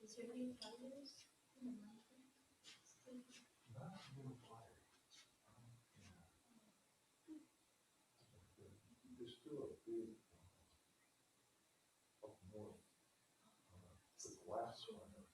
Is there any fires in the mountain? Not in fire. There's still a big up north, the glass fire.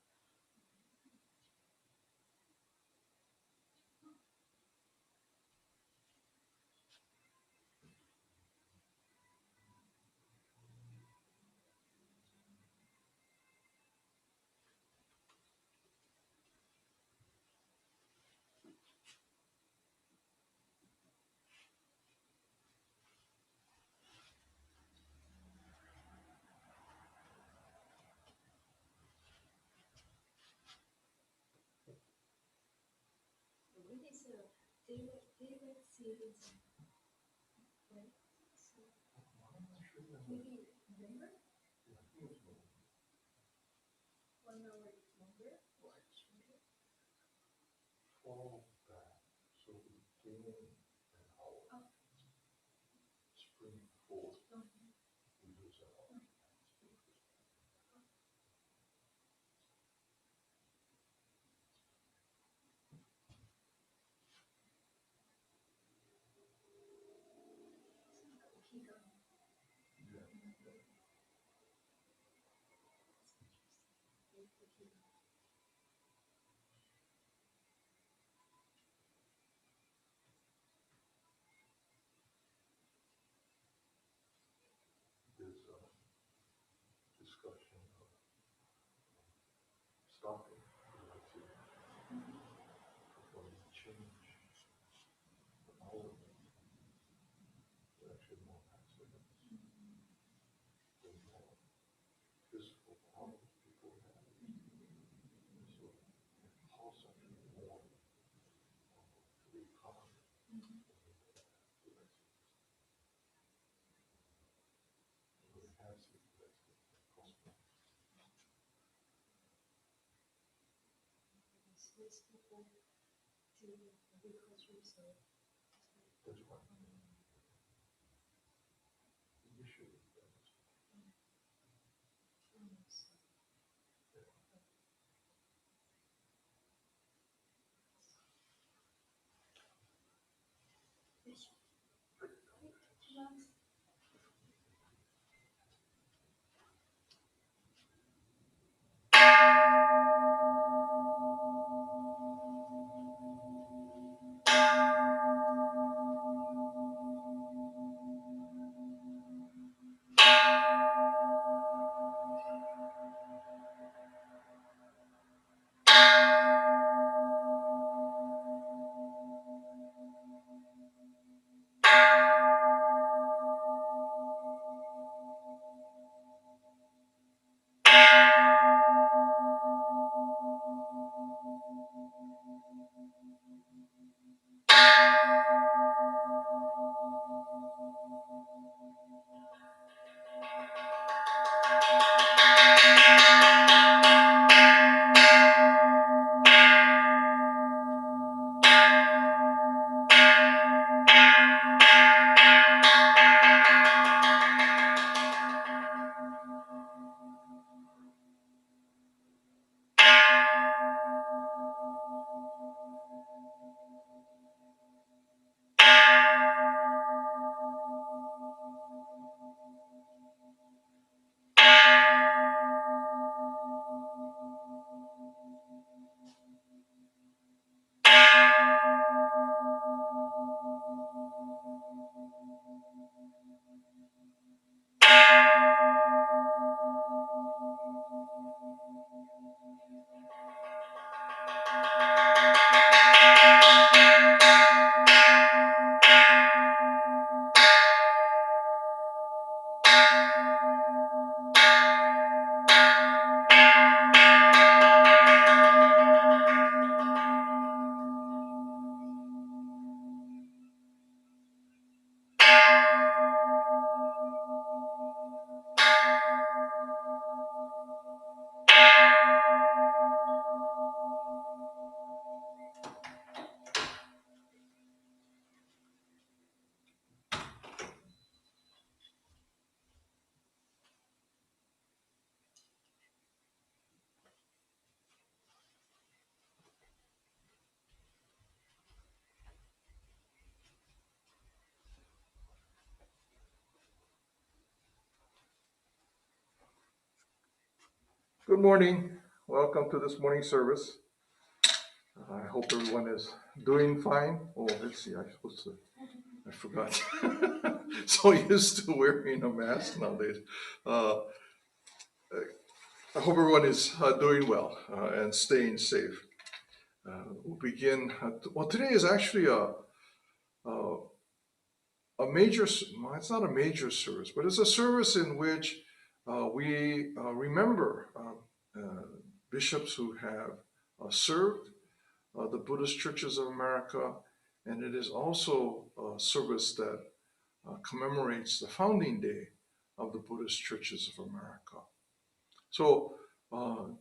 What is daylight savings? Right? So I'm not sure that maybe November, yeah, I think it's more 1 hour longer or shorter? fall back. So we gain an hour. Oh. Spring forward, Oh. we lose an hour. Keep going. Yeah. There's a discussion of stopping when you change the hour, there are actually more accidents than more physical problems people have. And so it costs actually more to the economy. So it has to cost more. Switch people to agriculture, so That's right. We should. Good morning. Welcome to this morning service. I hope everyone is doing fine. Oh, let's see. I forgot. So used to wearing a mask nowadays. Uh, I hope everyone is doing well and staying safe. We'll begin. Well, today is actually a, a major, well, it's not a major service, but it's a service in which we remember bishops who have served the Buddhist Churches of America, and it is also a service that commemorates the founding day of the Buddhist Churches of America. So uh,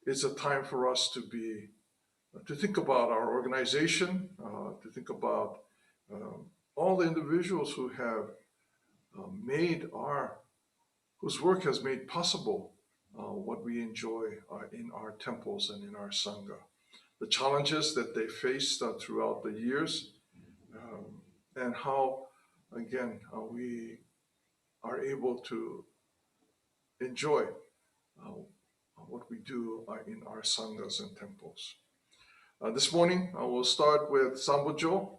it's a time for us to think about our organization, to think about all the individuals who have whose work has made possible what we enjoy in our temples and in our sangha. The challenges that they faced throughout the years, and how, again, we are able to enjoy uh, what we do in our sanghas and temples. This morning, we'll start with Sambujo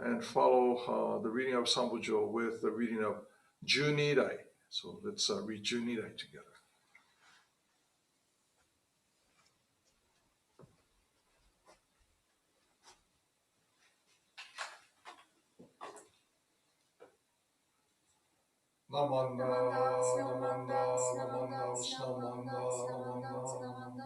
and follow the reading of Sambujo with the reading of Junirai. So let's read Junirai together. Namanda, namanda, namanda, namanda, namanda.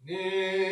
Ne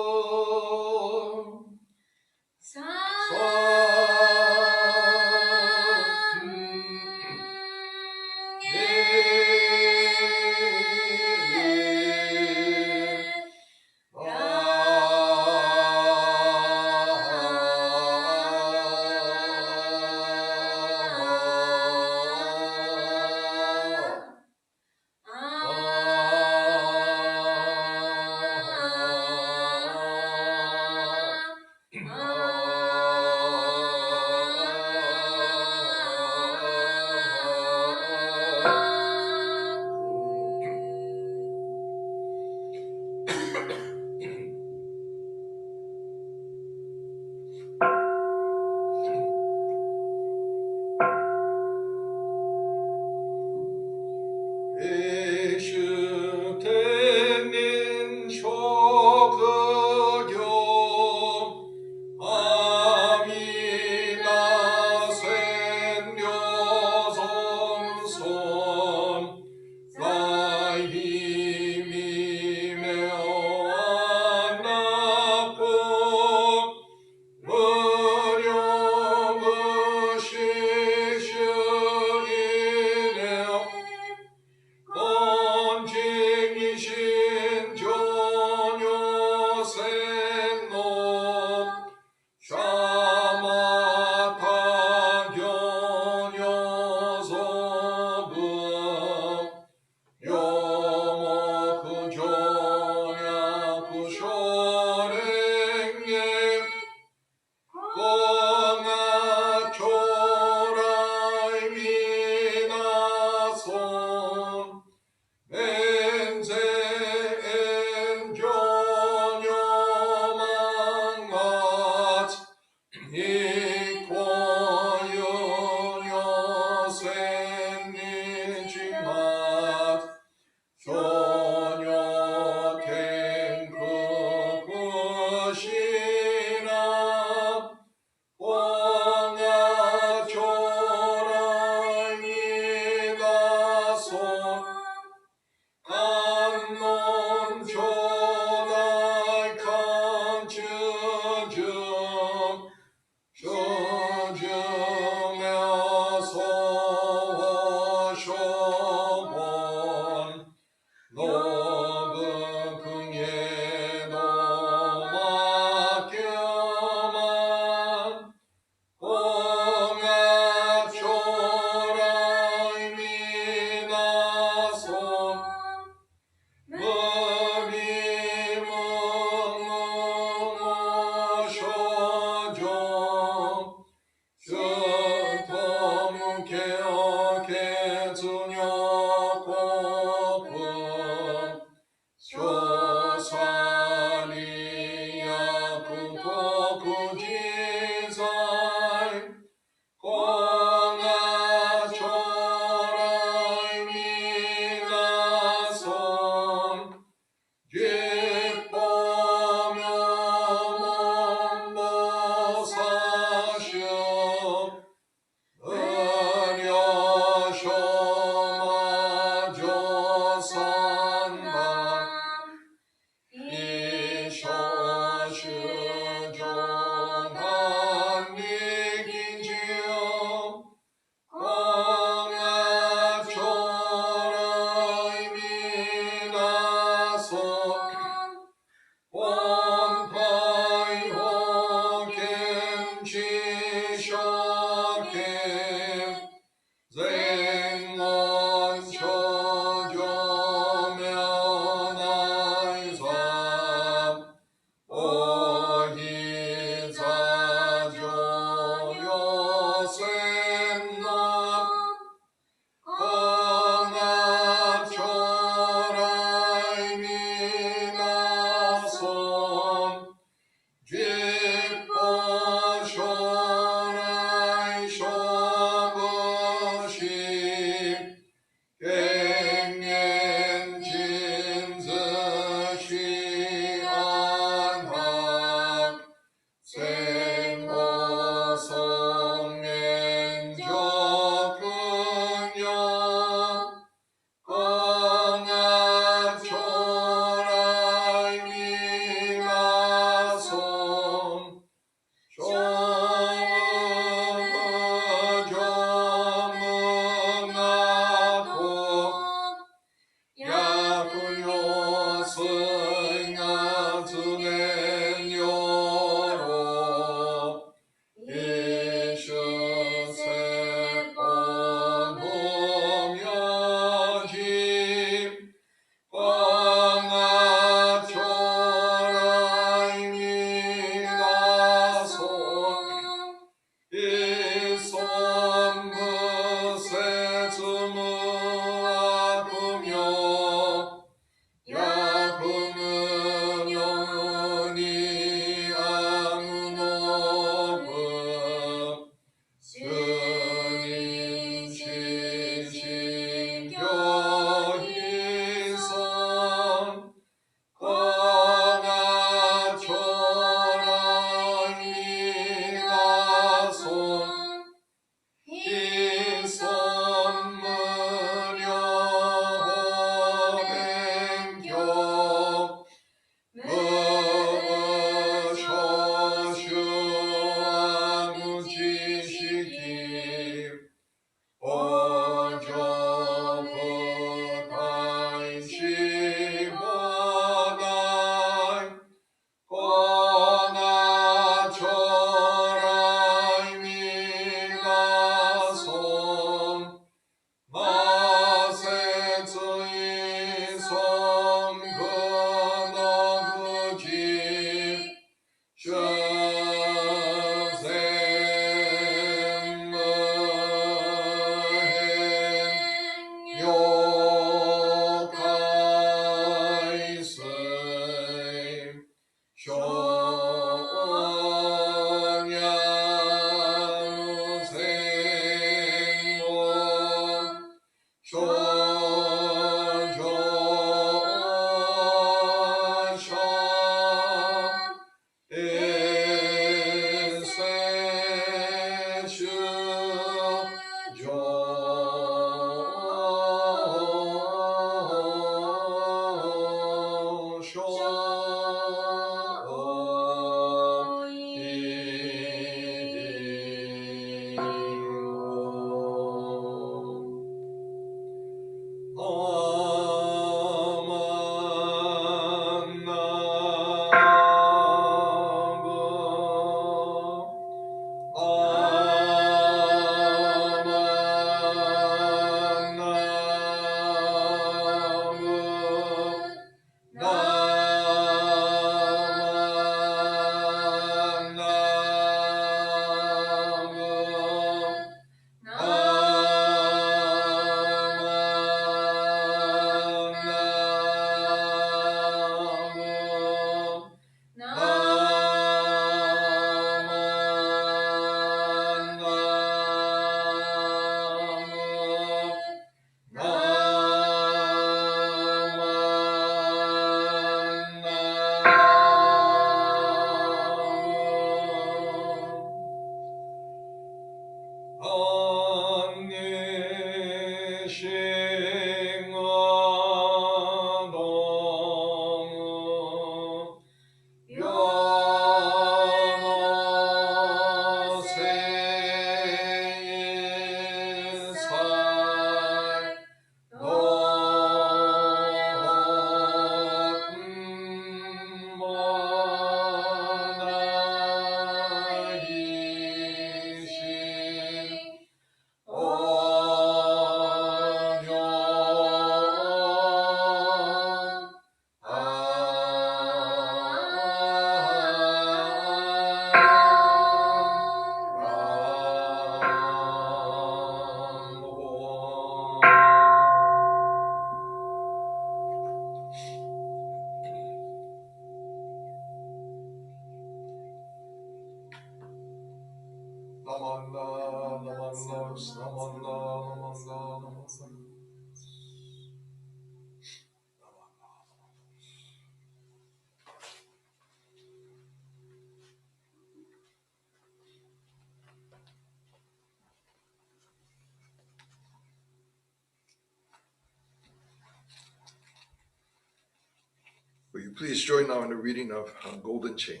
Will you please join now in the reading of Golden Chain?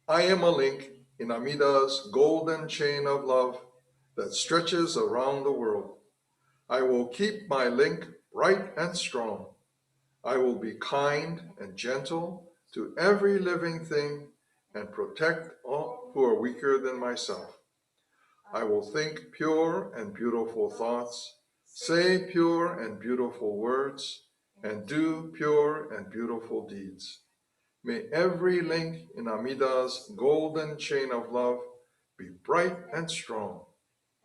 I am a link in Amida's golden chain of love that stretches around the world. I will keep my link bright and strong. I will be kind and gentle to every living thing and protect all who are weaker than myself. I will think pure and beautiful thoughts, say pure and beautiful words, and do pure and beautiful deeds. May every link in Amida's golden chain of love be bright and strong,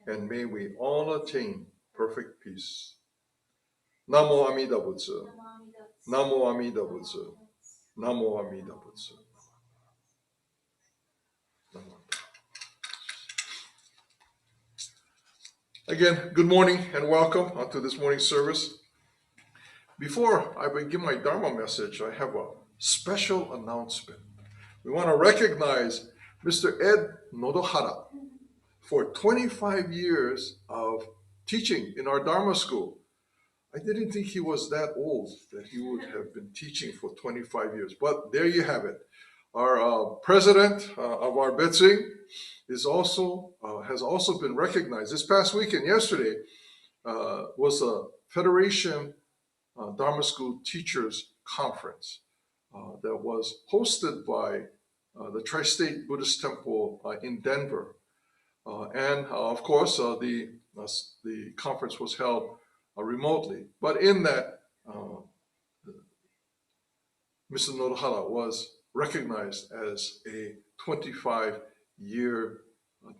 and may we all attain perfect peace. Namo Amida Butsu. Namo Amida Butsu. Namo Amida Butsu. Again, good morning and welcome to this morning's service. Before I begin my Dharma message, I have a special announcement. We want to recognize Mr. Ed Nodohara for 25 years of teaching in our Dharma school. I didn't think he was that old, that he would have been teaching for 25 years, but there you have it. Our president of our Betsing has also been recognized. This past weekend, yesterday, was a Federation Dharma School Teachers Conference that was hosted by the Tri-State Buddhist Temple in Denver. And of course, the conference was held remotely. But in that, Mr. Nodohara was recognized as a 25-year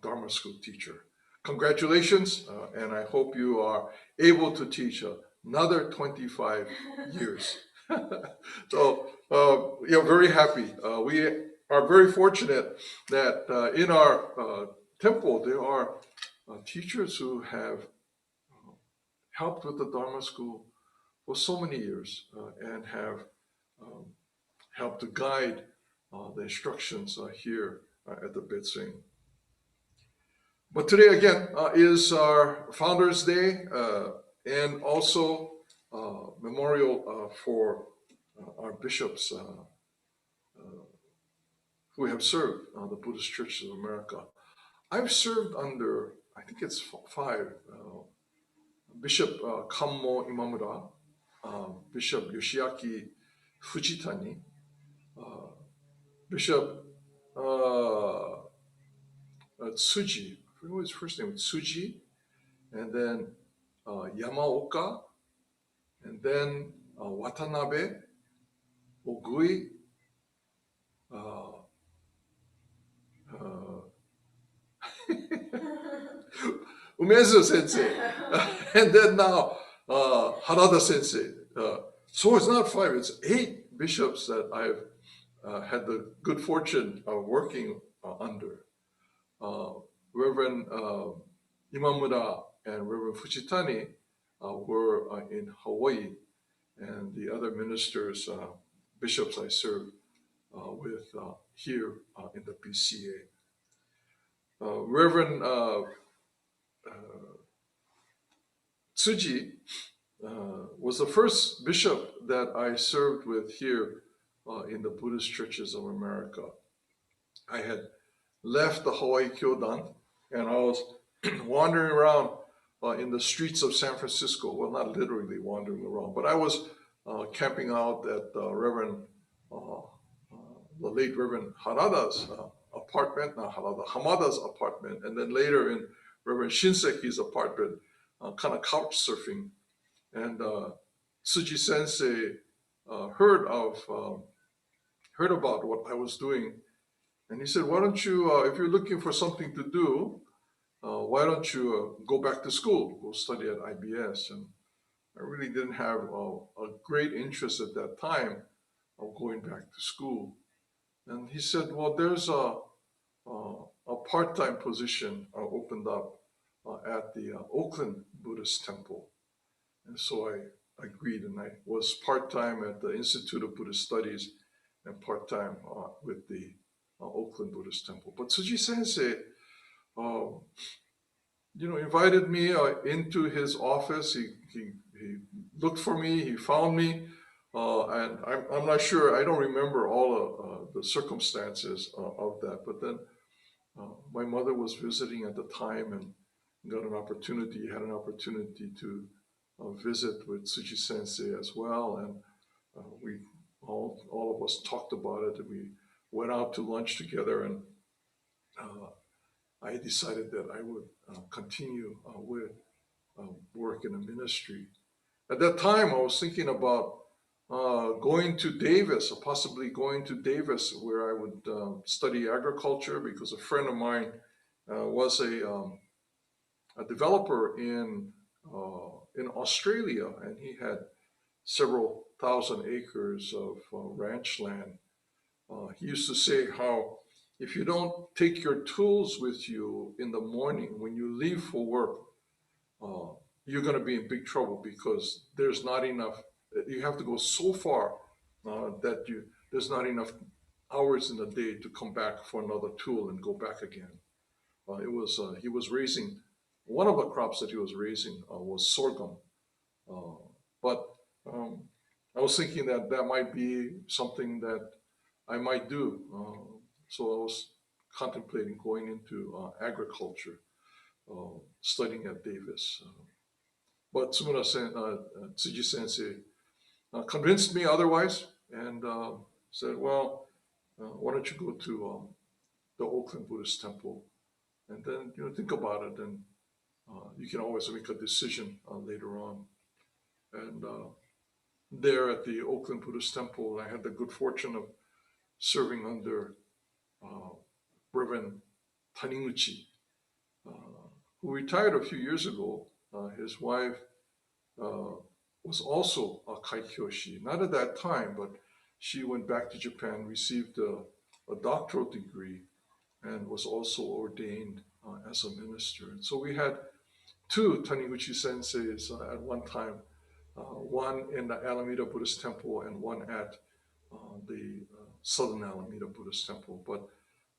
Dharma School teacher. Congratulations, and I hope you are able to teach another 25 years. So, very happy. We are very fortunate that in our temple there are teachers who have helped with the Dharma school for so many years and have um, helped to guide the instructions here at the Bitsing. But today again is our Founders Day and also memorial for our bishops who have served the Buddhist Churches of America. I've served under, I think it's five, Bishop Kammo Imamura, Bishop Yoshiaki Fujitani, Bishop Tsuji, I forget what his first name was, Tsuji, and then Yamaoka, and then Watanabe, Ogui, uh, Umezu sensei, and then now Harada sensei. So it's not five, it's 8 bishops that I've had the good fortune of working under. Reverend Imamura and Reverend Fujitani were in Hawaii, and the other ministers, bishops I served with here in the BCA. Reverend Tsuji was the first bishop that I served with here in the Buddhist Churches of America. I had left the Hawaii Kyodan and I was wandering around in the streets of San Francisco. Well, not literally wandering around, but I was camping out at the late Reverend Harada's apartment, not Harada, Hamada's apartment, and then later in Reverend Shinseki's apartment, kind of couch surfing. And Tsuji Sensei heard about what I was doing, and he said, "Why don't you, if you're looking for something to do, why don't you go back to school, go study at IBS?" And I really didn't have a great interest at that time of going back to school. And he said, "Well, there's a part-time position opened up at the Oakland Buddhist Temple." And so I agreed, and I was part-time at the Institute of Buddhist Studies and part-time with the Oakland Buddhist Temple. But Tsuji Sensei, invited me into his office. He looked for me, he found me, and I'm not sure, I don't remember all of the circumstances of that, but then my mother was visiting at the time and had an opportunity to visit with Tsuji Sensei as well, and we all of us talked about it, and we went out to lunch together, and I decided that I would continue with work in the ministry. At that time, I was thinking about going to Davis, or possibly going to Davis, where I would study agriculture, because a friend of mine was a developer in Australia, and he had several thousand acres of ranch land. He used to say how if you don't take your tools with you in the morning when you leave for work, you're going to be in big trouble, because there's not enough. You have to go so far that there's not enough hours in the day to come back for another tool and go back again. He was raising, one of the crops that he was raising was sorghum, but I was thinking that might be something that I might do. So I was contemplating going into agriculture, studying at Davis. But Tsuji Sensei convinced me otherwise, and said, "Well, why don't you go to the Oakland Buddhist Temple, and then think about it, and you can always make a decision later on." And there at the Oakland Buddhist Temple, I had the good fortune of serving under Reverend Taniguchi, who retired a few years ago. His wife was also a Kaikyoshi. Not at that time, but she went back to Japan, received a doctoral degree, and was also ordained as a minister. And so we had two Taniguchi senseis at one time, one in the Alameda Buddhist Temple and one at the Southern Alameda Buddhist Temple. But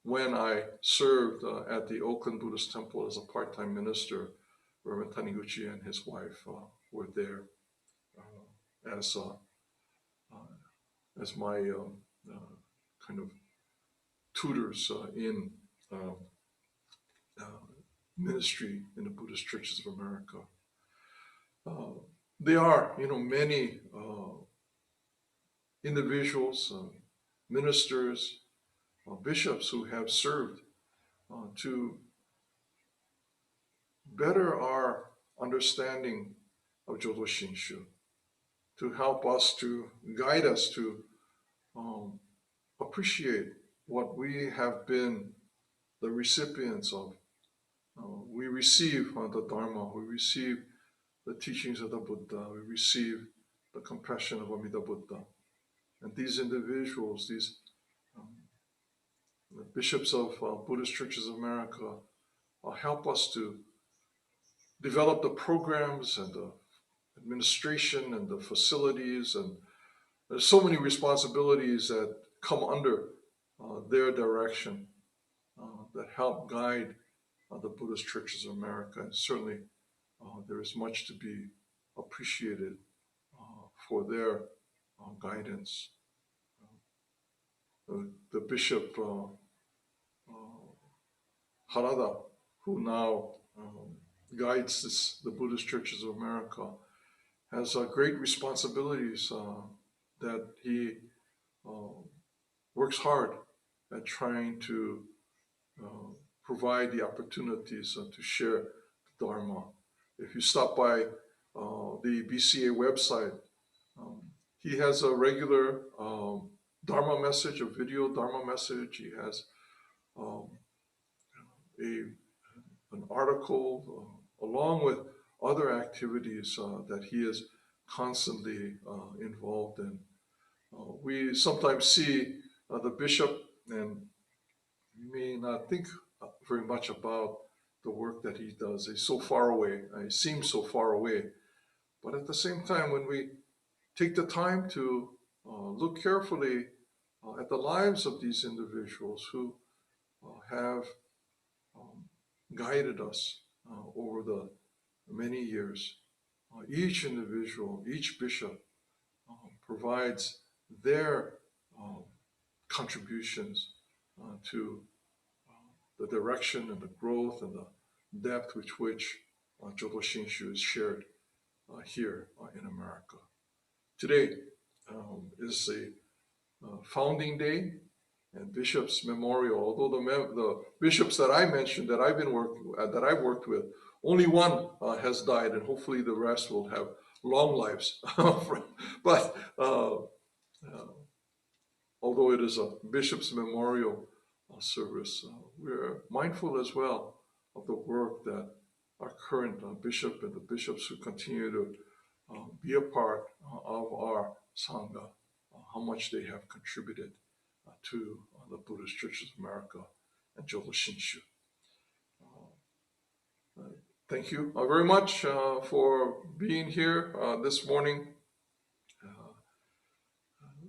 when I served at the Oakland Buddhist Temple as a part-time minister, Reverend Taniguchi and his wife were there as my kind of tutors in uh, ministry in the Buddhist Churches of America. There are, many individuals, ministers, bishops who have served to better our understanding of Jodo Shinshu, to help us, to guide us to appreciate what we have been the recipients of. We receive the Dharma, we receive the teachings of the Buddha, we receive the compassion of Amida Buddha. And these individuals, these the bishops of Buddhist Churches of America, help us to develop the programs and the administration and the facilities, and there's so many responsibilities that come under their direction that help guide the Buddhist Churches of America. And certainly there is much to be appreciated for their guidance. The Bishop Harada, who now guides the Buddhist Churches of America, has great responsibilities that he works hard at trying to provide the opportunities to share the Dharma. If you stop by the BCA website, he has a regular Dharma message, a video Dharma message. He has an article along with other activities that he is constantly involved in. We sometimes see the bishop, and you may not think very much about the work that he does. He's so far away. He seems so far away. But at the same time, when we take the time to look carefully at the lives of these individuals who have guided us over the many years, each individual, each bishop provides their contributions to the direction and the growth and the depth with which Jodo Shinshu is shared here in America. Today is the founding day and Bishop's Memorial. Although the bishops that I mentioned that I've worked with, only one has died, and hopefully the rest will have long lives. But although it is a Bishop's Memorial service, we're mindful as well of the work that our current bishop and the bishops who continue to be a part of our Sangha, how much they have contributed to the Buddhist Churches of America and Jodo Shinshu. Thank you very much for being here this morning.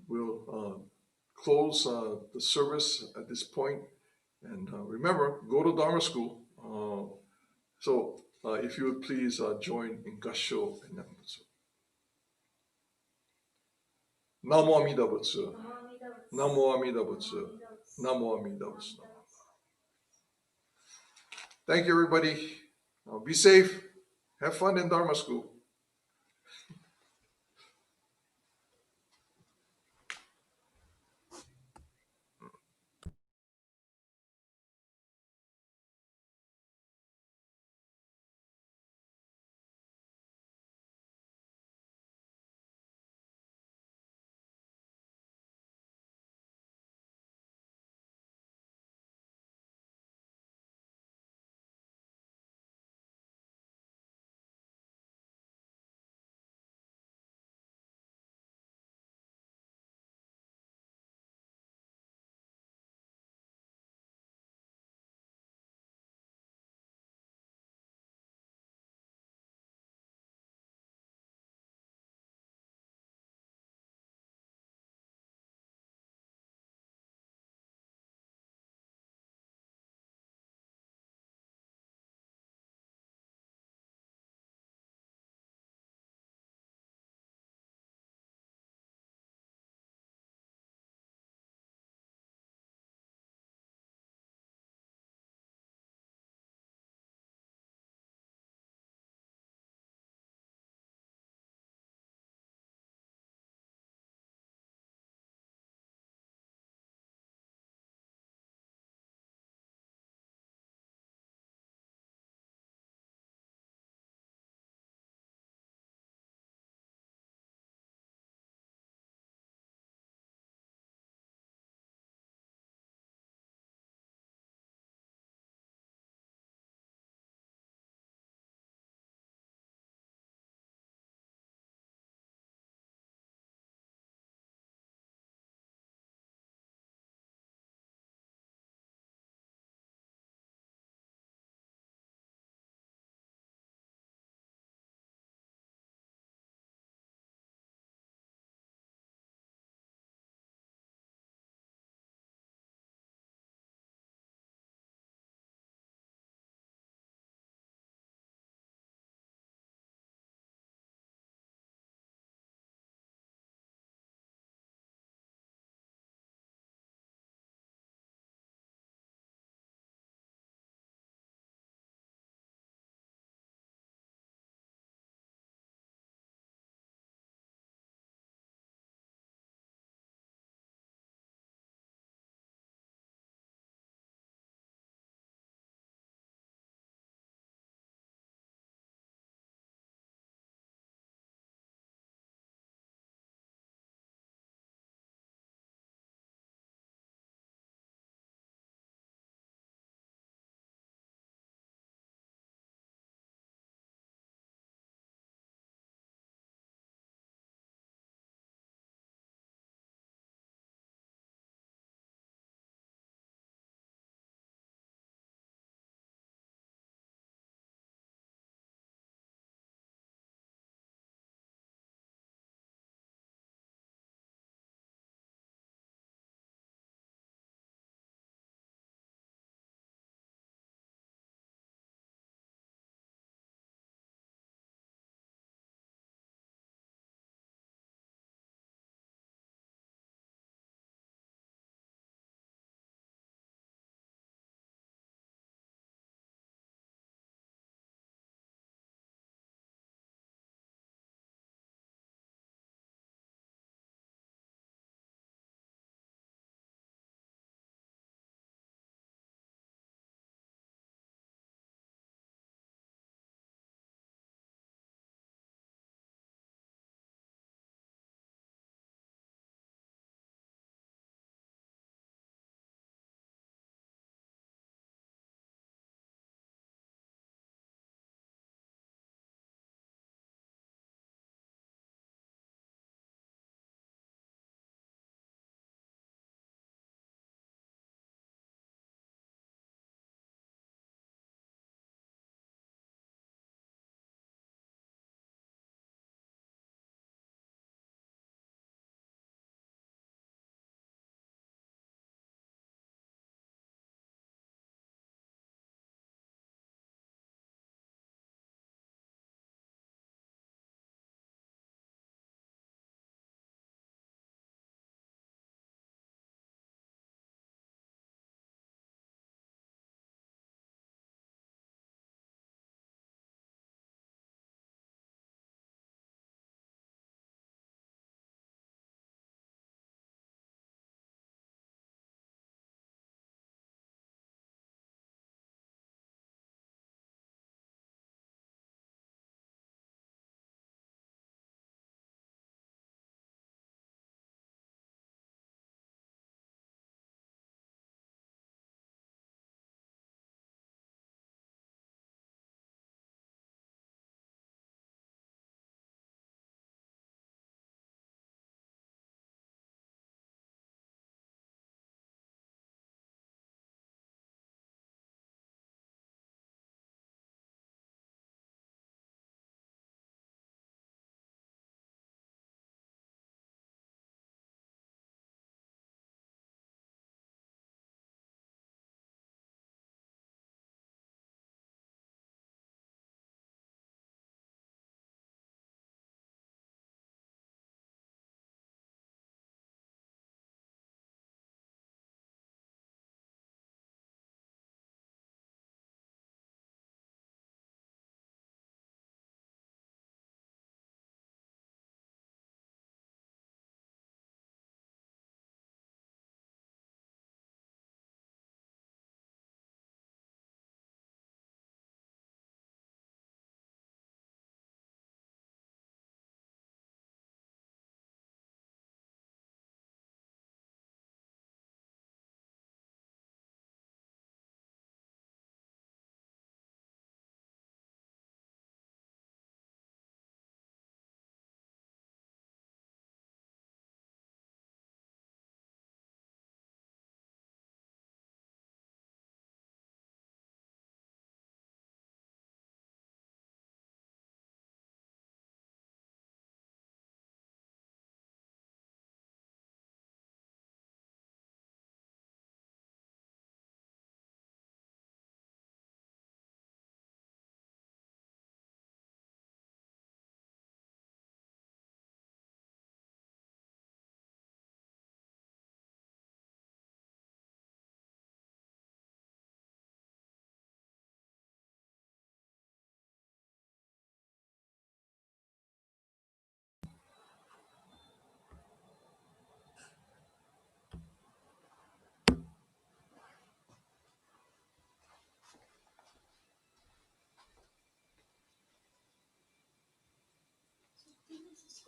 We'll close the service at this point. And remember, go to Dharma school. So if you would please join in Gassho and Nembutsu. Namo Amida Butsu. Namo Amida Butsu. Namo Amida Butsu. Thank you, everybody. Be safe. Have fun in Dharma school.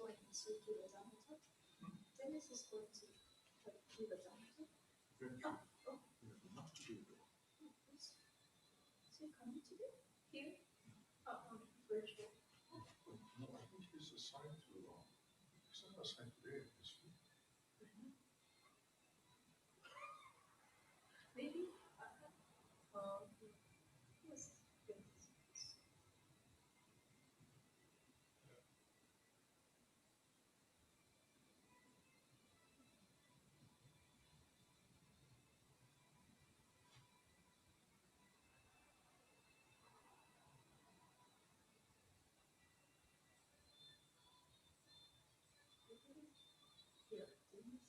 going to the Dhamma. Dennis is going to the Dhamma. Oh, Not to do it. is he coming today? Here? Oh, virtual. No, I think he's assigned to, he's not assigned today, is he? Maybe. Yes. Yeah, Dennis.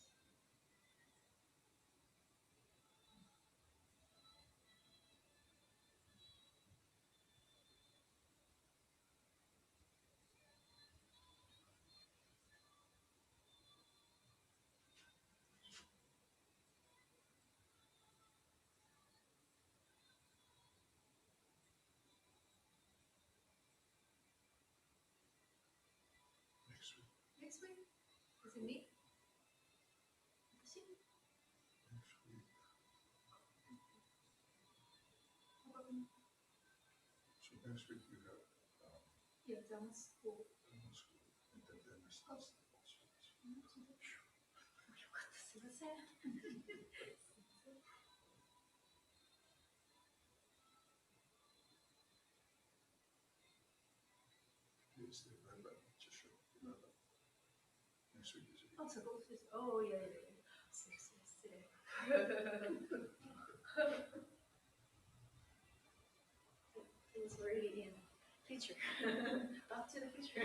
Next week. Next week? Is it me? Is it? Next week. How about me? So next week you have, Yeah, Dhamma school. Dhamma school, and then Dennis does the boss fights. よかった、すいません。 It's the 11th, just show 11th. Next week is Oh, 8th. so both is, oh, yeah, yeah, yeah. すいません、失礼。It was already in future. Back to the future.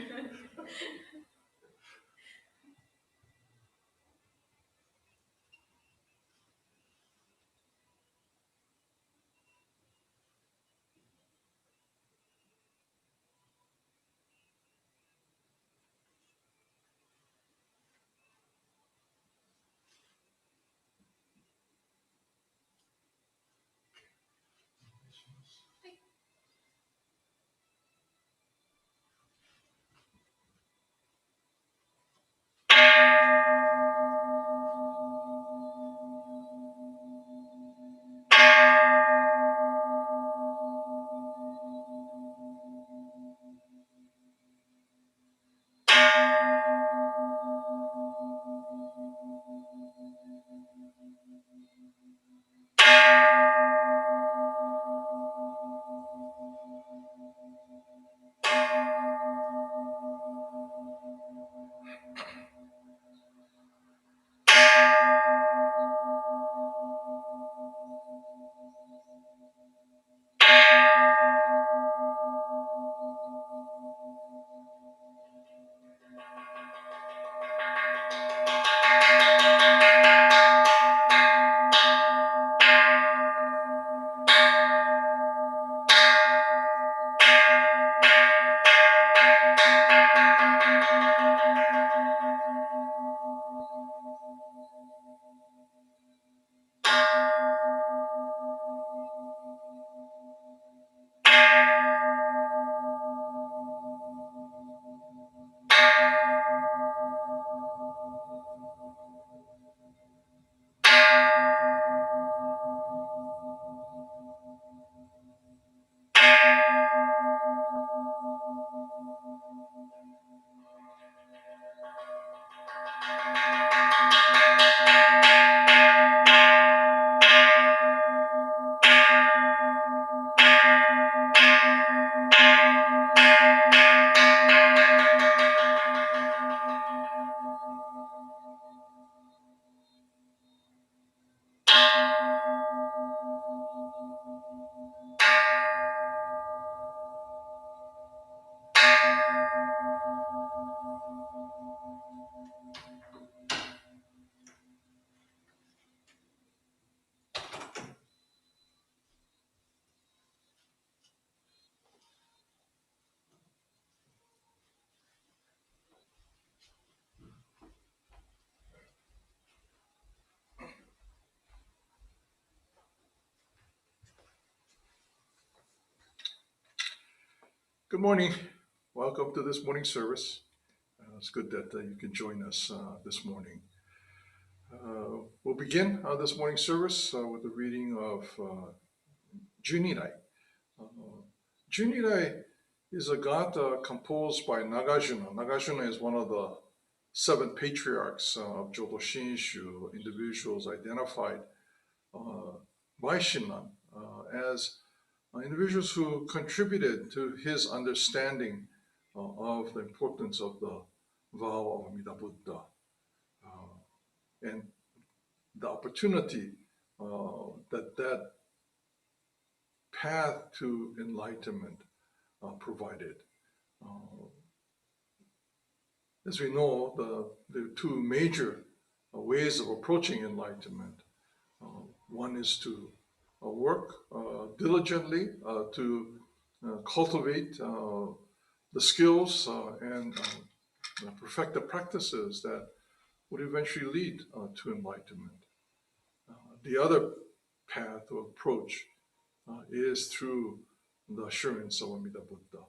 Good morning. Welcome to this morning service. It's good that you can join us this morning. We'll begin this morning's service with the reading of Junirai. Junirai is a gata composed by Nagarjuna. Nagarjuna is one of the 7 patriarchs of Jodo Shinshu, individuals identified by Shinran as individuals who contributed to his understanding of the importance of the vow of Amida Buddha and the opportunity that path to enlightenment provided. As we know, the 2 major ways of approaching enlightenment. One is to work diligently to cultivate the skills and perfect the practices that would eventually lead to enlightenment. The other path or approach is through the assurance of Amida Buddha.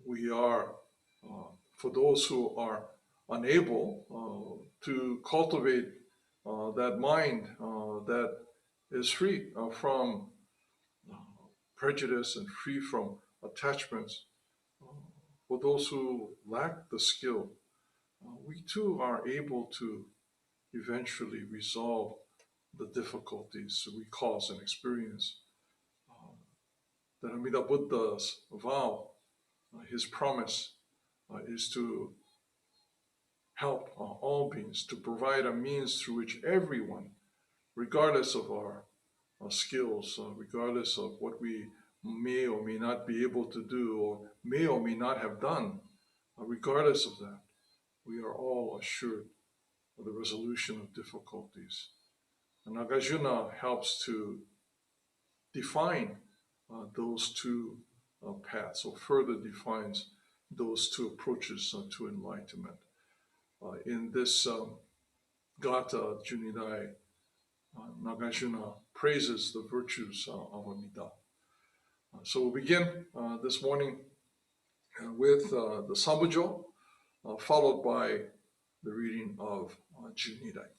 We are, for those who are unable to cultivate that mind that is free from prejudice and free from attachments, for those who lack the skill, we too are able to eventually resolve the difficulties we cause and experience. That Amida Buddha's vow, his promise, is to help all beings, to provide a means through which everyone, regardless of our skills, regardless of what we may or may not be able to do or may not have done, regardless of that, we are all assured of the resolution of difficulties. And Nagarjuna helps to define those 2 paths, or further defines those 2 approaches to enlightenment. In this Gata Junirai, Nagarjuna praises the virtues of Amida. So we'll begin this morning with the Sambujo, followed by the reading of Junirai.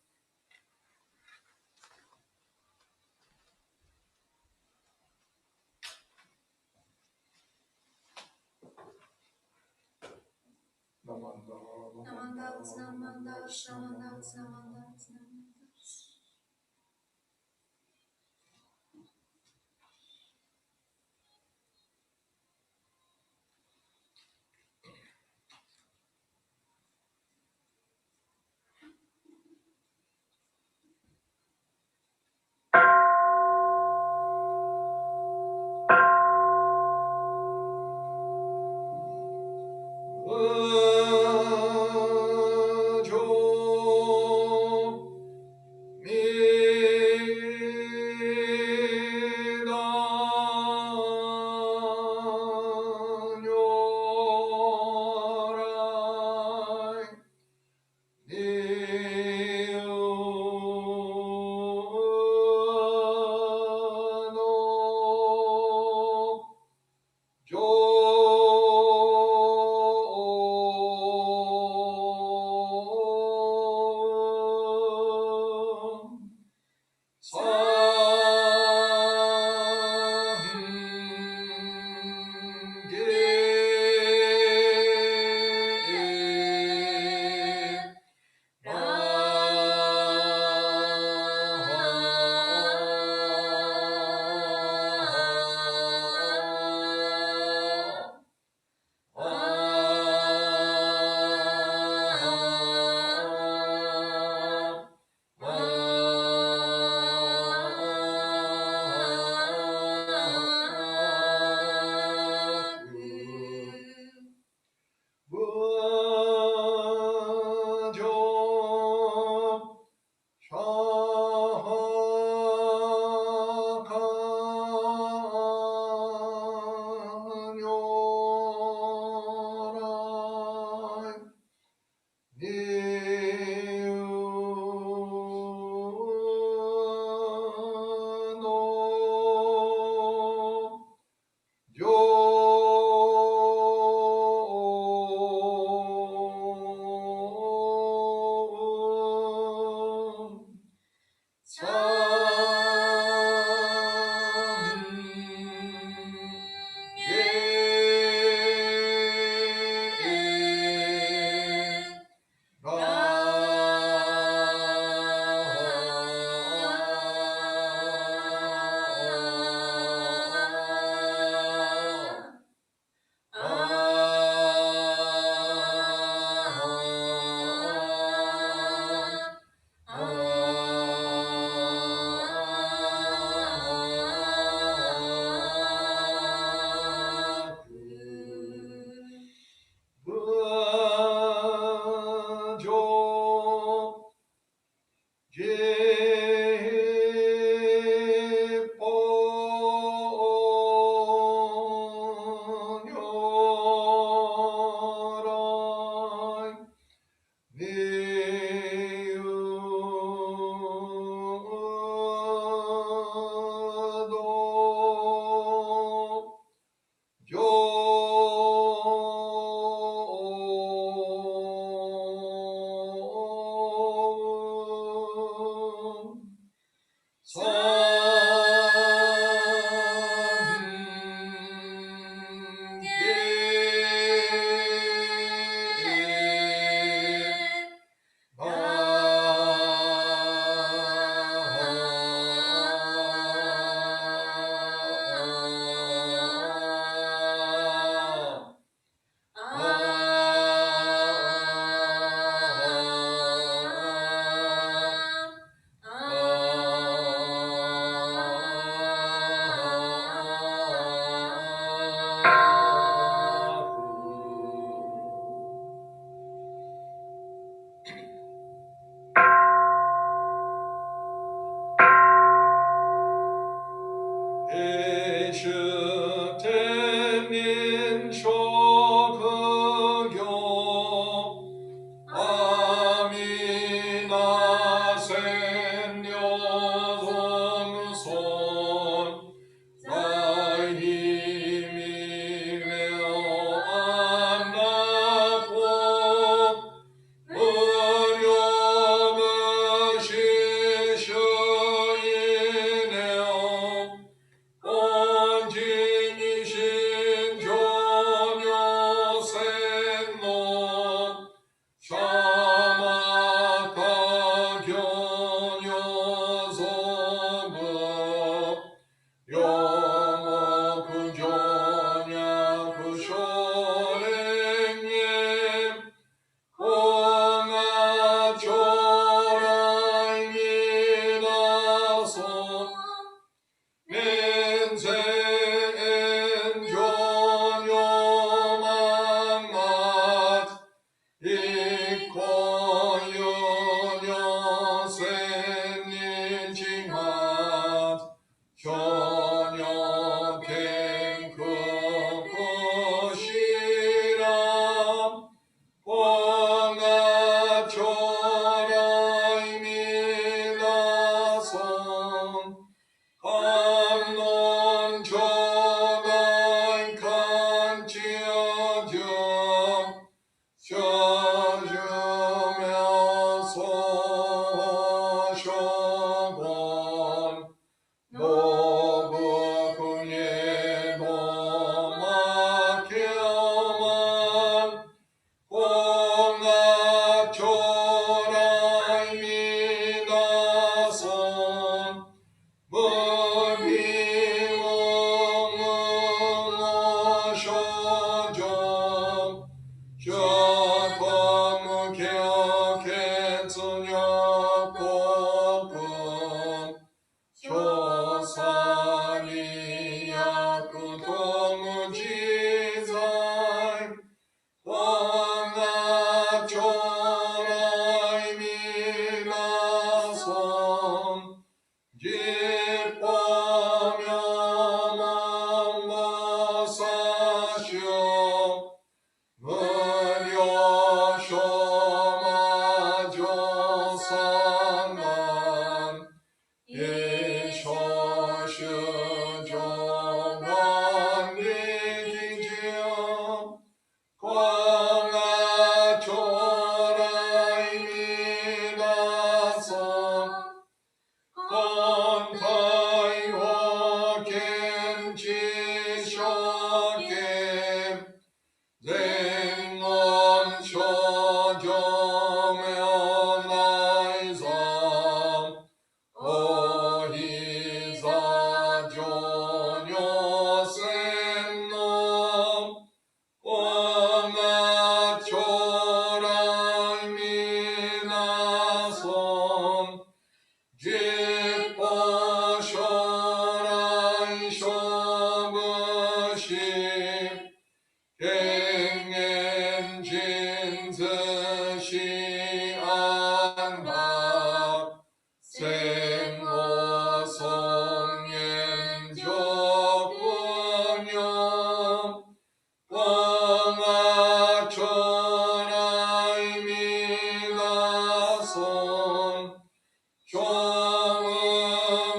조음은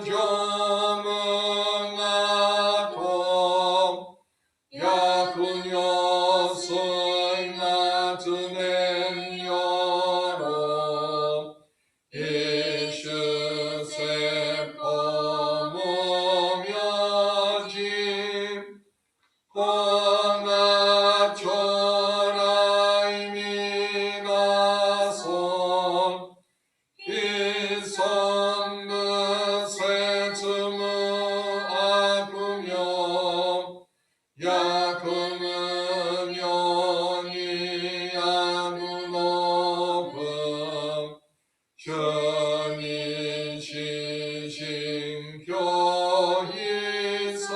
조음나도 야군요스의 나트는 여로 이슈세 범무며지 공아초라이 미나손 이선무세츠무 아구며 야금은 연이 아누노금 현인시신교이선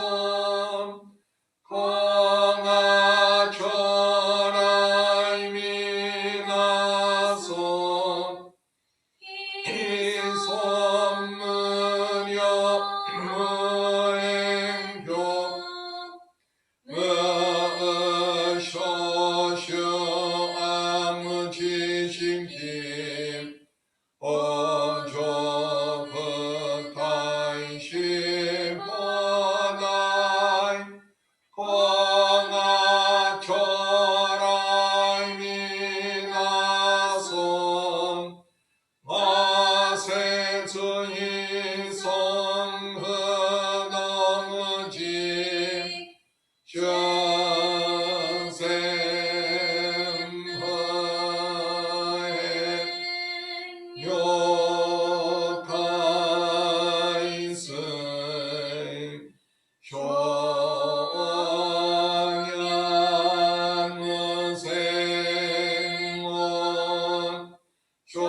공아초라이 미나손 이선문여 무행교 무쇼쇼 아무지신김 어조부타이시보다이 공아초라이 미나손 마세주이 성흐너무지 전샘허에 요카이스의 효양무생원 조조샤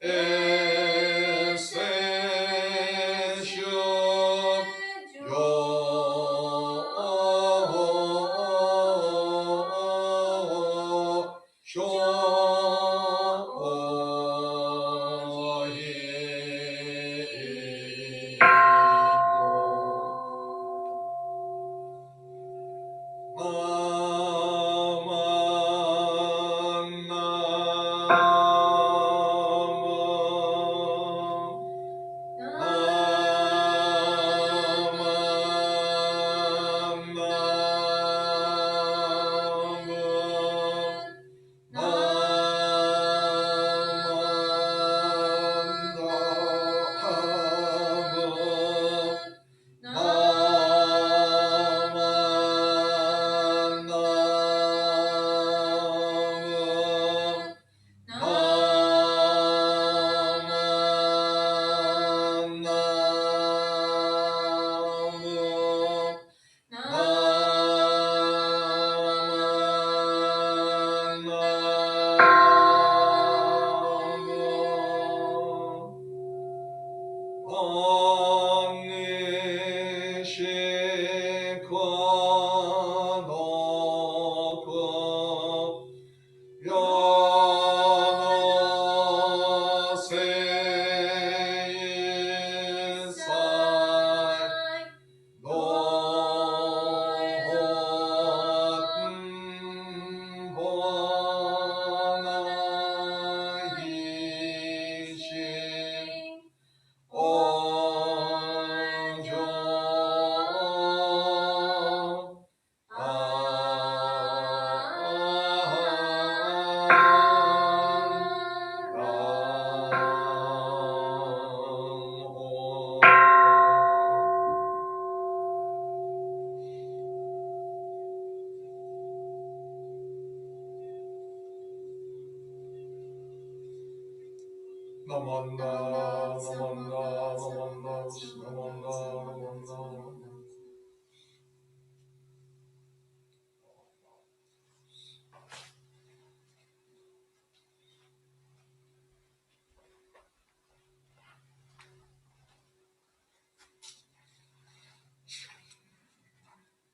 에세슈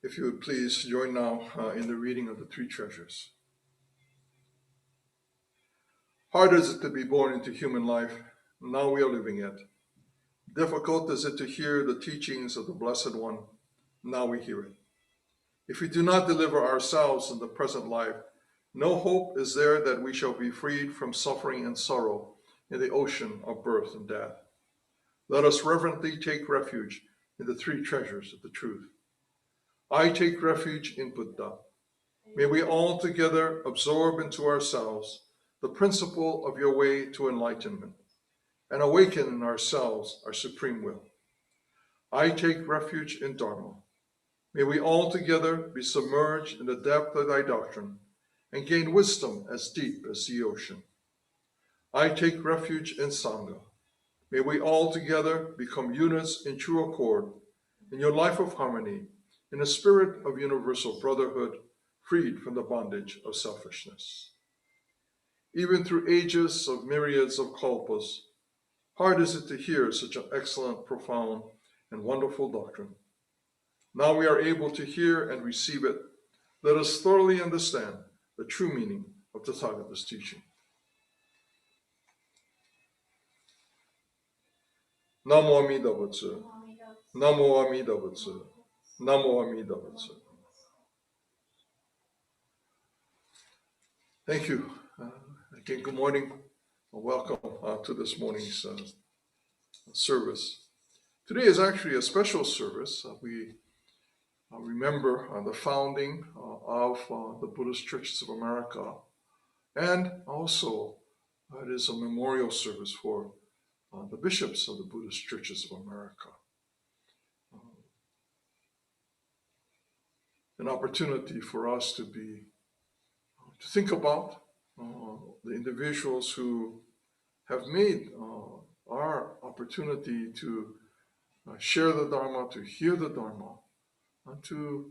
If you would please join now in the reading of the three treasures. Hard is it to be born into human life, now we are living it. Difficult is it to hear the teachings of the Blessed One, now we hear it. If we do not deliver ourselves in the present life, no hope is there that we shall be freed from suffering and sorrow in the ocean of birth and death. Let us reverently take refuge in the three treasures of the truth. I take refuge in Buddha. May we all together absorb into ourselves the principle of your way to enlightenment and awaken in ourselves our supreme will. I take refuge in Dharma. May we all together be submerged in the depth of thy doctrine and gain wisdom as deep as the ocean. I take refuge in Sangha. May we all together become units in true accord in your life of harmony, in a spirit of universal brotherhood, freed from the bondage of selfishness. Even through ages of myriads of kalpas, hard is it to hear such an excellent, profound, and wonderful doctrine. Now we are able to hear and receive it. Let us thoroughly understand the true meaning of Tathagata's teaching. Namo Amida Butsu. Namo Amida Butsu. Namo Amida Butsu. Thank you. Again, good morning. Welcome to this morning's service. Today is actually a special service. We remember the founding of the Buddhist Churches of America, and also it is a memorial service for the bishops of the Buddhist Churches of America. An opportunity for us to think about the individuals who have made our opportunity to share the Dharma, to hear the Dharma, and to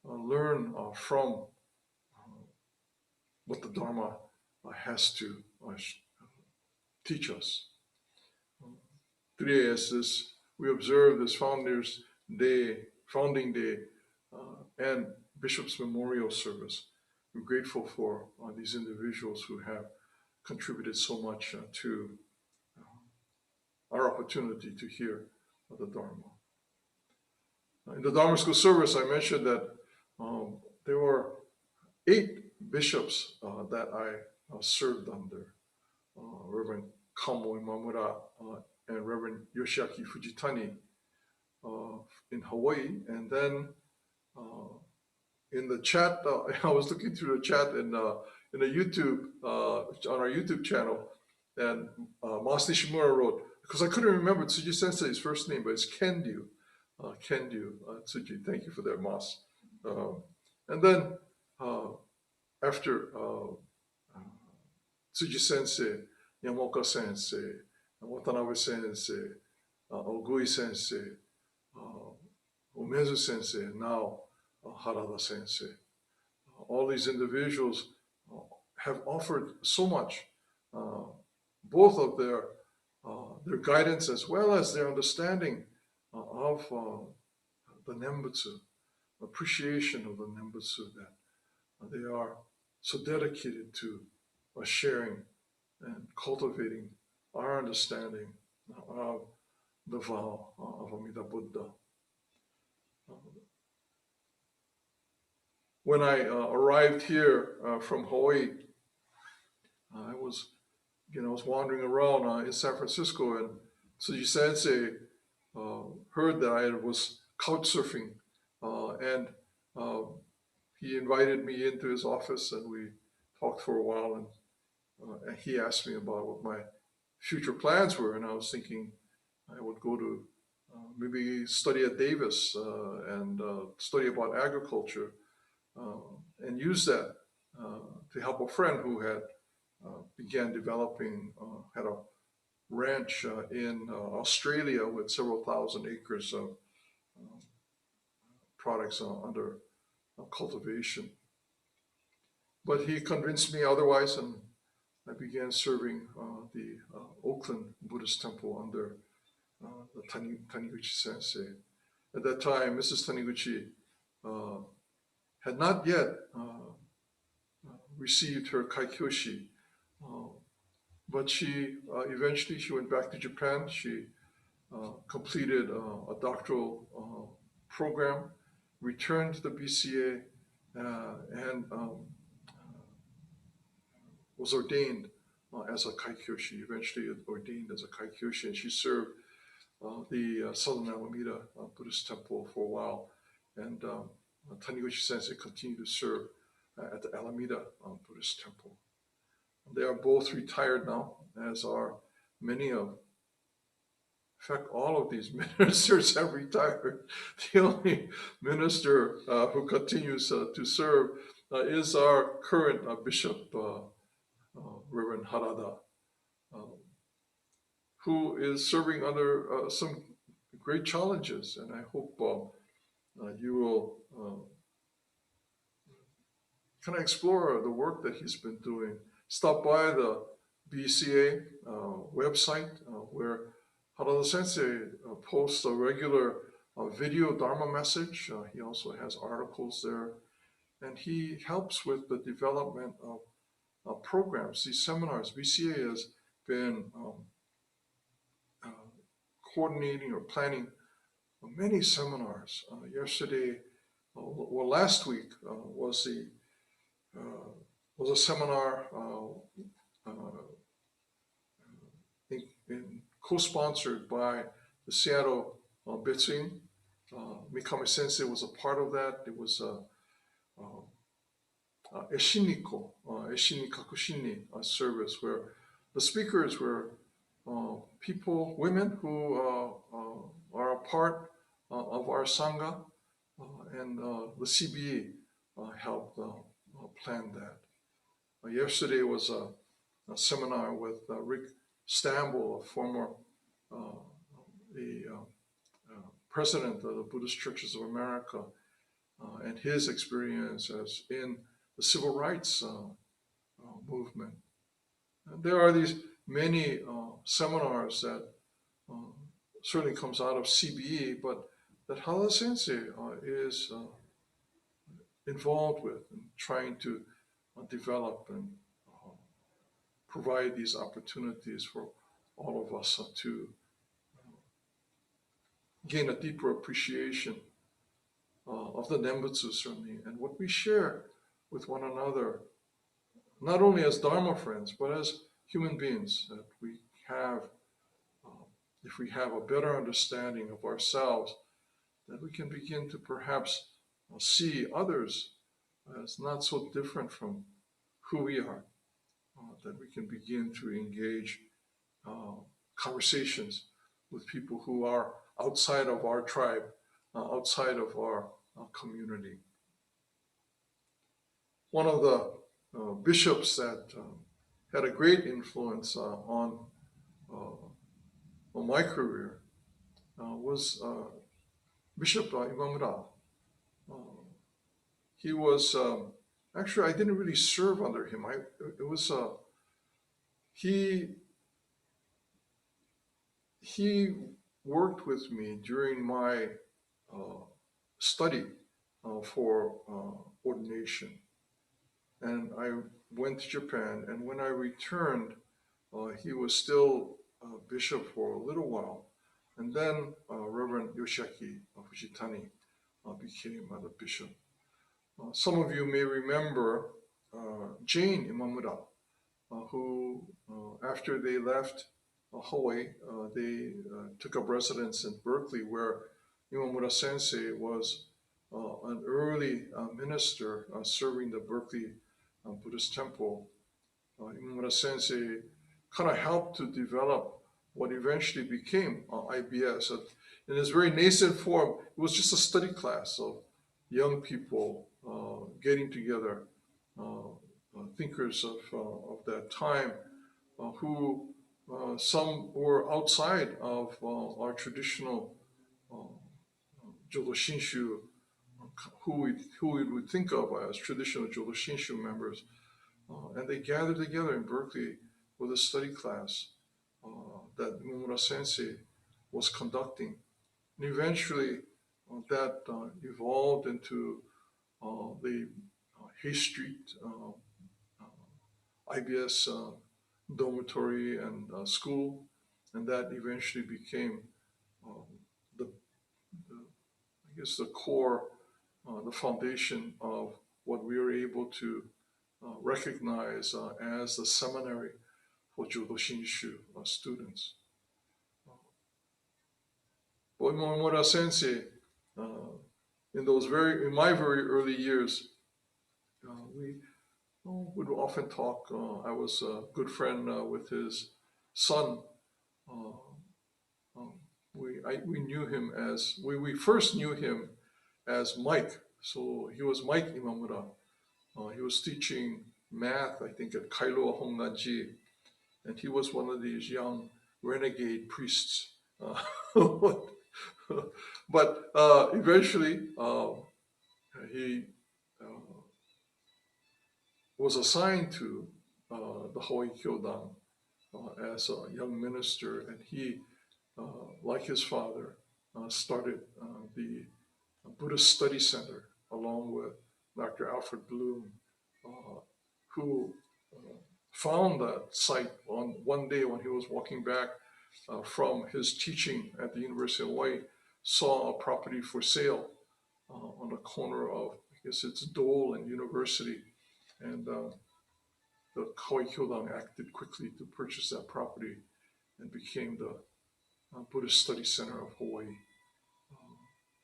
learn from what the Dharma has to teach us. Today, as we observe this Founding Day, and Bishop's Memorial Service, we're grateful for these individuals who have contributed so much to our opportunity to hear the Dharma. In the Dharma School service, I mentioned that there were 8 bishops that I served under, Reverend Kamo Imamura and Reverend Yoshiaki Fujitani in Hawaii. And then in the chat, I was looking through the chat in a YouTube, on our YouTube channel, and Mas Nishimura wrote, because I couldn't remember Tsuji Sensei's first name, but it's Kendyu. Kendyu Tsuji, thank you for that, Mas. And then after Tsuji Sensei, Yamaoka Sensei, Watanabe Sensei, Ogui Sensei, Umezu Sensei, and now Harada Sensei. All these individuals have offered so much, both of their guidance as well as their understanding of the Nembutsu, appreciation of the Nembutsu, that they are so dedicated to sharing and cultivating our understanding of the vow of Amida Buddha. When I arrived here from Hawaii, I was wandering around in San Francisco, and Tsuji Sensei heard that I was couch surfing, and he invited me into his office, and we talked for a while, and he asked me about what my future plans were, and I was thinking I would go to maybe study at Davis and study about agriculture, and use that to help a friend who had began developing, had a ranch in Australia with several thousand acres of products under cultivation. But he convinced me otherwise, and I began serving the Oakland Buddhist Temple under the Taniguchi Sensei. At that time, Mrs. Taniguchi had not yet received her Kaikyoshi, but she eventually went back to Japan. She completed a doctoral program, returned to the BCA and was ordained as a Kaikyoshi, eventually ordained as a Kaikyoshi, and she served the Southern Alameda Buddhist Temple for a while. And Taniguchi Sensei continued to serve at the Alameda Buddhist Temple. They are both retired now, as are many of, in fact, all of these ministers have retired. The only minister who continues to serve is our current Bishop, Reverend Harada, who is serving under some great challenges. And I hope you will kind of explore the work that he's been doing. Stop by the BCA website where Harada Sensei posts a regular video Dharma message. He also has articles there. And he helps with the development of programs, these seminars. BCA has been coordinating or planning many seminars. Last week was a seminar co-sponsored by the Seattle Betsuin. Mikami Sensei was a part of that. It was Eshiniko, Eshini Kakushinni service, where the speakers were women who are a part of our Sangha, and the CBE helped plan that. Yesterday was a seminar with Rick Stamble, a former president of the Buddhist Churches of America, and his experience as in the civil rights movement. And there are these many seminars that certainly comes out of CBE, but that Harada Sensei is involved with and trying to develop and provide these opportunities for all of us to gain a deeper appreciation of the Nembutsu, certainly, and what we share with one another, not only as Dharma friends, but as human beings, that we have, if we have a better understanding of ourselves, that we can begin to perhaps see others as not so different from who we are, that we can begin to engage conversations with people who are outside of our tribe, outside of our community. One of the bishops that had a great influence on my career was Bishop Imamura. He was actually, I didn't really serve under him. He worked with me during my study for ordination. And I went to Japan, and when I returned, he was still bishop for a little while. And then Reverend Yoshiaki Fujitani became the bishop. Some of you may remember Jane Imamura, who, after they left Hawaii, they took up residence in Berkeley, where Imamura Sensei was an early minister serving the Berkeley Buddhist Temple. Imamura Sensei kind of helped to develop what eventually became IBS. In its very nascent form, it was just a study class of young people getting together, thinkers of that time, who some were outside of our traditional Jodo Shinshu, who we would think of as traditional Jodo Shinshu members. And they gathered together in Berkeley with a study class that Imamura Sensei was conducting. And eventually that evolved into the Hay Street IBS dormitory and school, and that eventually became the core the foundation of what we are able to recognize as the seminary for Jodo Shinshu students. But Imamura Sensei, in my very early years, we would often talk. I was a good friend with his son. We knew him as we first knew him as Mike. So he was Mike Imamura. He was teaching math, I think, at Kailua Honganji, and he was one of these young renegade priests. But eventually, he was assigned to the Hawaii Kyodan as a young minister, and he, like his father, started the Buddhist Study Center along with Dr. Alfred Bloom, who found that site on one day when he was walking back from his teaching at the University of Hawaii, saw a property for sale on the corner of, I guess it's Dole and University. And the Hawaii Kyodan acted quickly to purchase that property and became the Buddhist Study Center of Hawaii.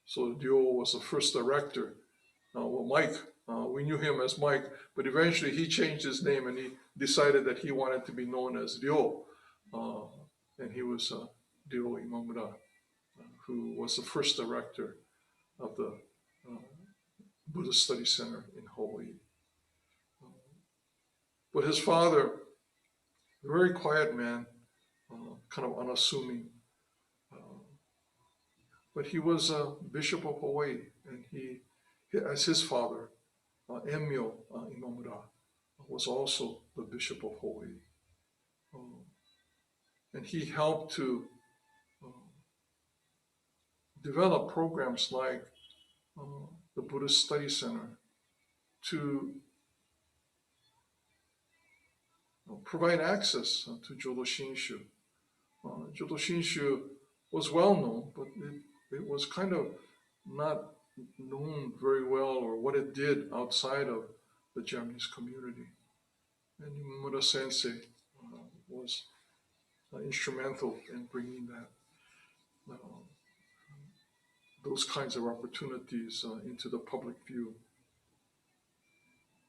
So Dio was the first director. Well, Mike, we knew him as Mike, but eventually he changed his name and he decided that he wanted to be known as Dio. And he was Dio Imamura, who was the first director of the Buddhist Study Center in Hawaii. But his father, a very quiet man, kind of unassuming, but he was a Bishop of Hawaii, and he, as his father, Emyo Imamura, was also the Bishop of Hawaii. And he helped to develop programs like the Buddhist Study Center to provide access to Jodo Shinshu. Jodo Shinshu was well known, but it was kind of not known very well, or what it did outside of the Japanese community. And Imamura Sensei was instrumental in bringing that those kinds of opportunities into the public view.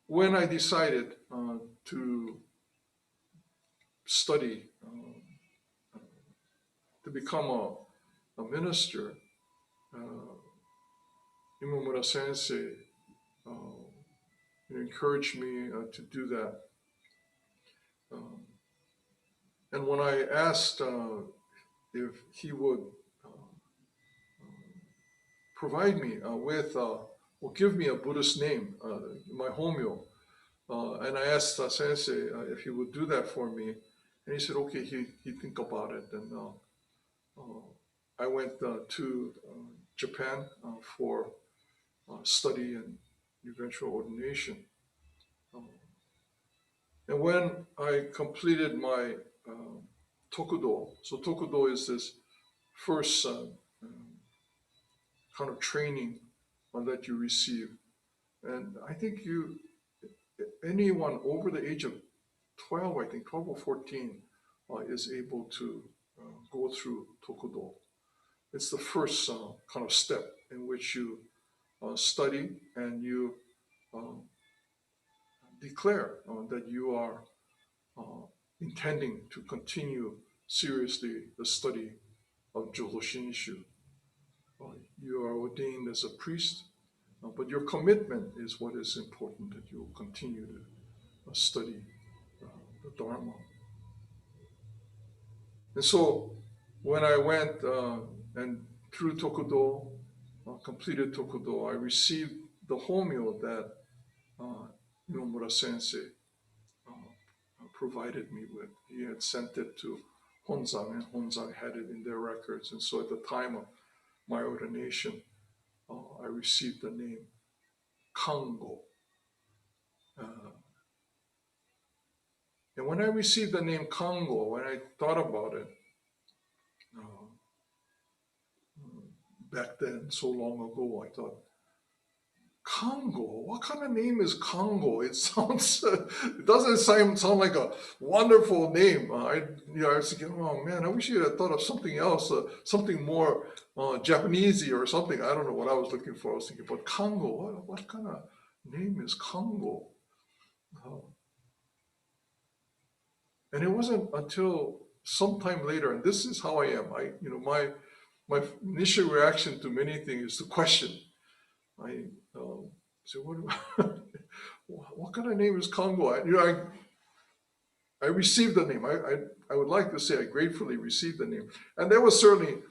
When I decided to study, to become a minister, Imamura Sensei encouraged me to do that. And when I asked if he would provide me with, or give me a Buddhist name, my homyo, and I asked Sensei if he would do that for me, and he said, okay, he'd think about it. And I went to Japan for study and eventual ordination. And when I completed my Tokudo, so Tokudo is this first kind of training that you receive. And I think anyone over the age of 12, I think 12 or 14, is able to go through Tokudo. It's the first kind of step in which you study and you declare that you are intending to continue seriously the study of Jodo Shinshu. You are ordained as a priest, but your commitment is what is important, that you will continue to study the Dharma. And so when I went and through Tokudo, completed Tokudo, I received the homyo that Imamura Sensei provided me with. He had sent it to Honzan, and Honzan had it in their records. And so at the time of my ordination, I received the name Kango. And when I received the name Kango, when I thought about it, back then, so long ago, I thought, Congo. What kind of name is Congo? It sounds, it doesn't sound like a wonderful name. I was thinking, oh man, I wish you had thought of something else, something more Japanesey or something. I don't know what I was looking for. I was thinking, but Congo, what kind of name is Congo? And it wasn't until sometime later, and this is how I am. My initial reaction to many things is to question. I say, what kind of name is Congo? I received the name. I would like to say I gratefully received the name, and there was certainly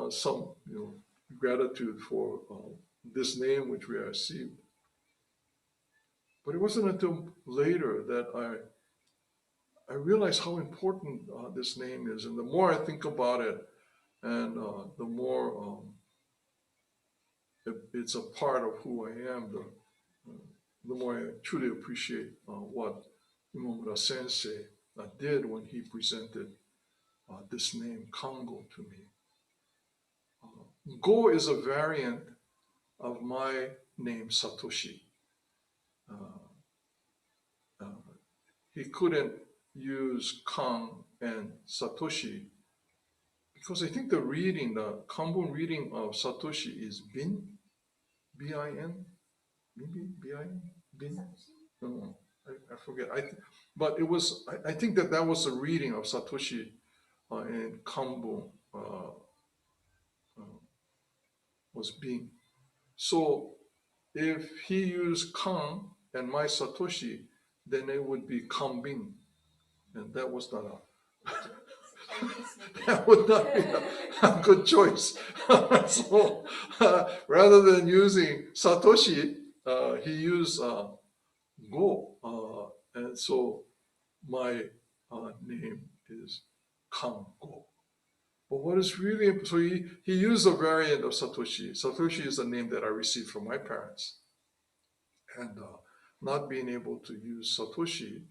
some gratitude for this name which we received. But it wasn't until later that I realized how important this name is, and the more I think about it, and the more it's a part of who I am, the more I truly appreciate what Imamura Sensei did when he presented this name, Kango, to me. Go is a variant of my name, Satoshi. He couldn't use Kan and Satoshi because I think the Kanbun reading of Satoshi is Bin, B-I-N, maybe B-I-N, Bin? No, I forget. But it was. I think that was a reading of Satoshi in Kanbun was Bin. So if he used Kan and my Satoshi, then it would be Kanbin, and that was not that would not be a good choice. So rather than using Satoshi, he used Go, and so my name is Kango. But what is really so he used a variant of Satoshi. Satoshi is a name that I received from my parents, and not being able to use Satoshi,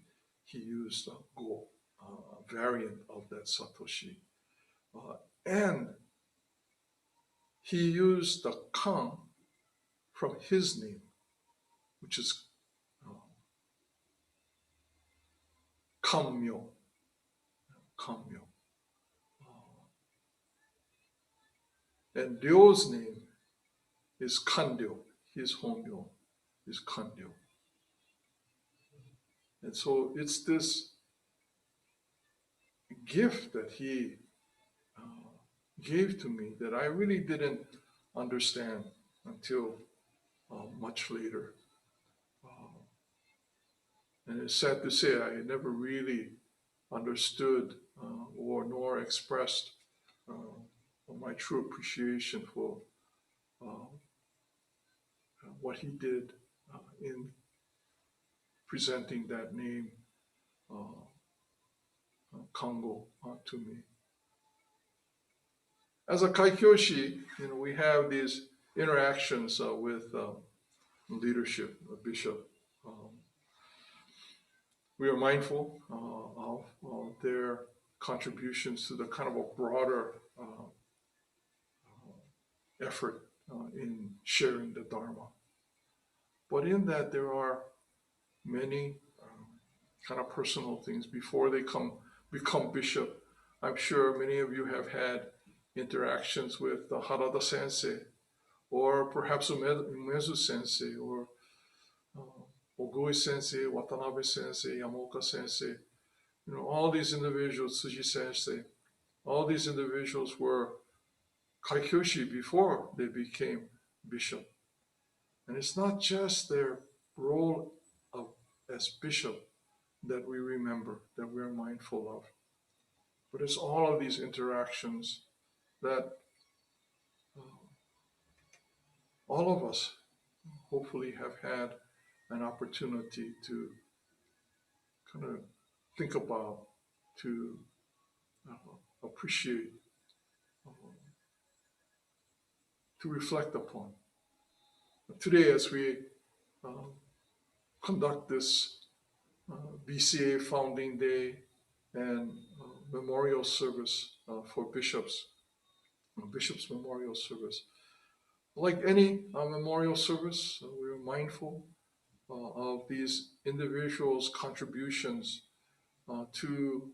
he used Go, a variant of that Satoshi, and he used the Kan from his name, which is Kanmyo. Kanmyo. And Ryo's name is Kandyo. His honmyo is Kandyo. And so it's this gift that he gave to me that I really didn't understand until much later. And it's sad to say I never really understood nor expressed my true appreciation for what he did in presenting that name, Kango, to me. As a Kaikyoshi, we have these interactions with leadership, a bishop. We are mindful of their contributions to the kind of a broader effort in sharing the Dharma. But in that, there are many kind of personal things before they become bishop. I'm sure many of you have had interactions with Harada Sensei, or perhaps Umezu Sensei, or Ogui Sensei, Watanabe Sensei, Yamaoka Sensei. All these individuals, Tsuji Sensei, all these individuals were Kaikyoshi before they became bishop. And it's not just their role as bishop that we remember, that we're mindful of, but it's all of these interactions that all of us hopefully have had an opportunity to kind of think about, to appreciate, to reflect upon. Today, as we conduct this BCA Founding Day and memorial service for bishops, Bishop's Memorial Service, like any memorial service, we are mindful of these individuals' contributions to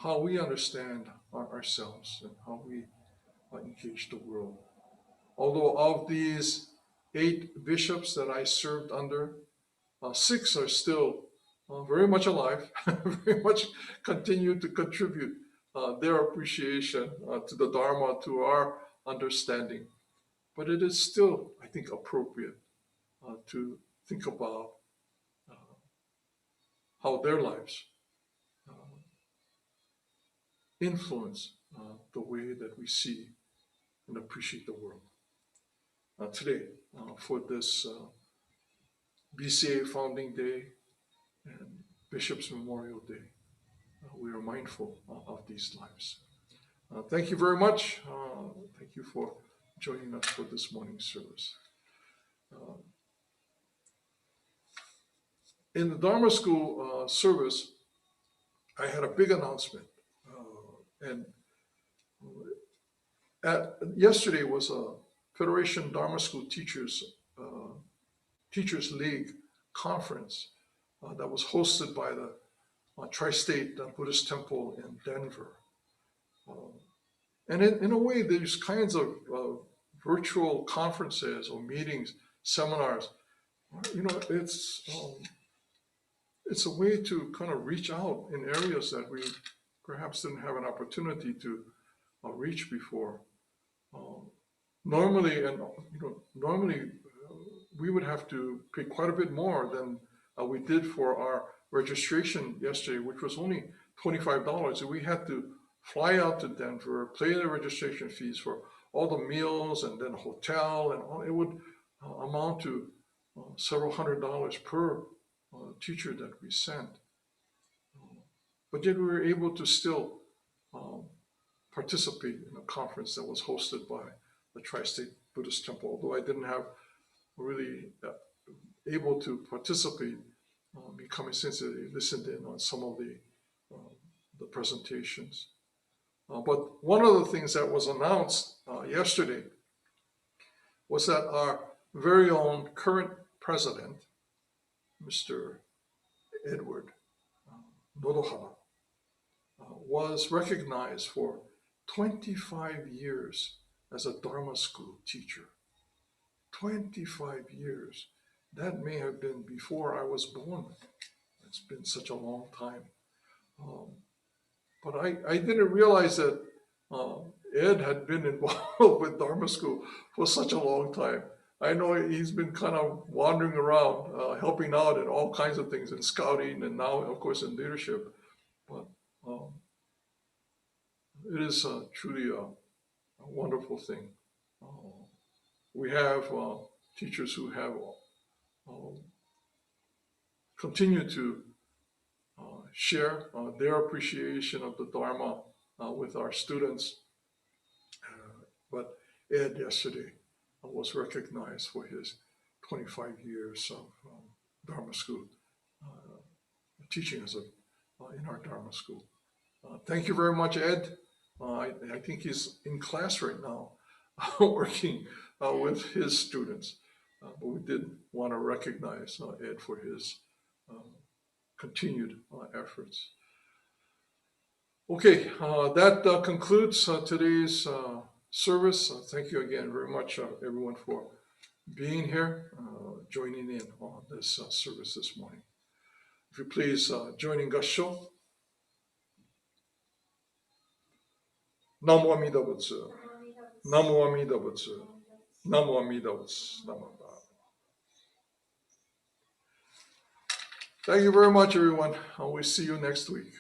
how we understand ourselves and how we engage the world. Although of these 8 bishops that I served under, 6 are still very much alive, very much continue to contribute their appreciation to the Dharma, to our understanding. But it is still, I think, appropriate to think about how their lives influence the way that we see and appreciate the world. Today, for this BCA Founding Day and Bishop's Memorial Day, we are mindful of these lives. Thank you very much. Thank you for joining us for this morning's service. In the Dharma School service, I had a big announcement. And yesterday was a Federation Dharma School Teachers League conference that was hosted by the Tri-State Buddhist Temple in Denver. And in a way, these kinds of virtual conferences or meetings, seminars, it's a way to kind of reach out in areas that we perhaps didn't have an opportunity to reach before. Normally, we would have to pay quite a bit more than we did for our registration yesterday, which was only $25. And we had to fly out to Denver, pay the registration fees for all the meals and then hotel, and all. It would amount to several $100s per teacher that we sent. But yet we were able to still participate in a conference that was hosted by the Tri-State Buddhist Temple, although I didn't have really able to participate, becoming sensitive, listened in on some of the presentations. But one of the things that was announced yesterday was that our very own current president, Mr. Edward Nodohara, was recognized for 25 years as a Dharma school teacher. 25 years. That may have been before I was born. It's been such a long time. But I didn't realize that Ed had been involved with Dharma school for such a long time. I know he's been kind of wandering around, helping out in all kinds of things, in scouting and now, of course, in leadership. But it is truly a wonderful thing. We have teachers who have continued to share their appreciation of the Dharma with our students. But Ed yesterday was recognized for his 25 years of Dharma school, teaching us in our Dharma school. Thank you very much, Ed. I think he's in class right now, working with his students. But we did want to recognize Ed for his continued efforts. Okay, that concludes today's service. Thank you again very much, everyone, for being here, joining in on this service this morning. If you please join in Gassho. Namo Amida Butsu. Namo Amida Butsu. Namo Amida Butsu. Namo. Thank you very much, everyone. We'll see you next week.